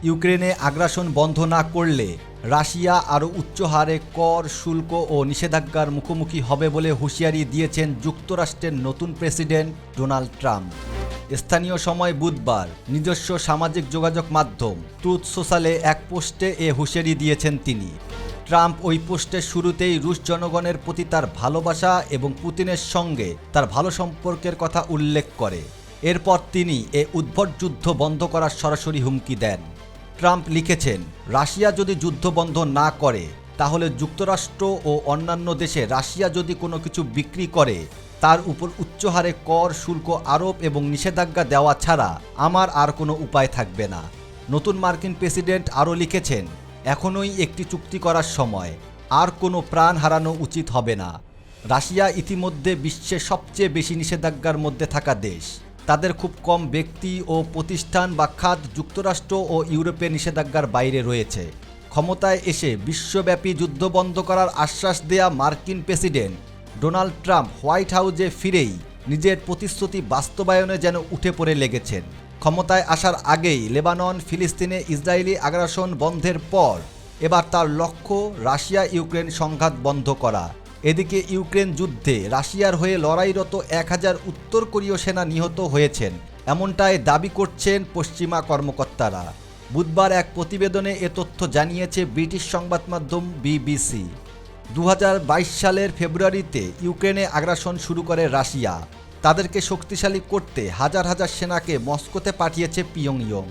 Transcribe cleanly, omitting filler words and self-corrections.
ইউক্রেনে আগ্রাসন বন্ধ না করলে রাশিয়া আরও উচ্চ হারে কর, শুল্ক ও নিষেধাজ্ঞার মুখোমুখি হবে বলে হুঁশিয়ারি দিয়েছেন যুক্তরাষ্ট্রের নতুন প্রেসিডেন্ট ডোনাল্ড ট্রাম্প। স্থানীয় সময় বুধবার নিজস্ব সামাজিক যোগাযোগ মাধ্যম ট্রুথ সোশ্যালে এক পোস্টে এ হুঁশিয়ারি দিয়েছেন তিনি। ট্রাম্প ওই পোস্টের শুরুতেই রুশ জনগণের প্রতি তার ভালোবাসা এবং পুতিনের সঙ্গে তার ভালো সম্পর্কের কথা উল্লেখ করে। এরপর তিনি এ উদ্ভট যুদ্ধ বন্ধ করার সরাসরি হুমকি দেন। ট্রাম্প লিখেছেন, রাশিয়া যদি যুদ্ধ বন্ধ না করে তাহলে যুক্তরাষ্ট্র ও অন্যান্য দেশে রাশিয়া যদি কোনো কিছু বিক্রি করে তার উপর উচ্চ হারে কর, শুল্ক আরোপ এবং নিষেধাজ্ঞা দেওয়া ছাড়া আমার আর কোনো উপায় থাকবে না। নতুন মার্কিন প্রেসিডেন্ট আরও লিখেছেন, এখনই একটি চুক্তি করার সময়, আর কোনো প্রাণ হারানো উচিত হবে না। রাশিয়া ইতিমধ্যে বিশ্বের সবচেয়ে বেশি নিষেধাজ্ঞার মধ্যে থাকা দেশ। তাদের খুব কম ব্যক্তি ও প্রতিষ্ঠান বা খাত যুক্তরাষ্ট্র ও ইউরোপের নিষেধাজ্ঞার বাইরে রয়েছে। ক্ষমতায় এসে বিশ্বব্যাপী যুদ্ধ বন্ধ করার আশ্বাস দেয়া মার্কিন প্রেসিডেন্ট ডোনাল্ড ট্রাম্প হোয়াইট হাউসে ফিরেই নিজের প্রতিশ্রুতি বাস্তবায়নে যেন উঠে পড়ে লেগেছেন। ক্ষমতায় আসার আগেই লেবানন, ফিলিস্তিনে ইসরায়েলি আগ্রাসন বন্ধের পর এবার তার লক্ষ্য রাশিয়া ইউক্রেন সংঘাত বন্ধ করা। এদিকে ইউক্রেন যুদ্ধে রাশিয়ার হয়ে লড়াইরত 1000 উত্তর কোরীয় সেনা নিহত হয়েছেন, এমনটাই দাবি করছেন পশ্চিমা কর্মকর্তারা। বুধবার এক প্রতিবেদনে এ তথ্য জানিয়েছে ব্রিটিশ সংবাদ মাধ্যম বিবিসি। 2022 সালের ফেব্রুয়ারিতে ইউক্রেনে আগ্রাসন শুরু করে রাশিয়া। তাদেরকে শক্তিশালী করতে হাজার হাজার সেনাকে মস্কোতে পাঠিয়েছে পিয়ংইয়ং।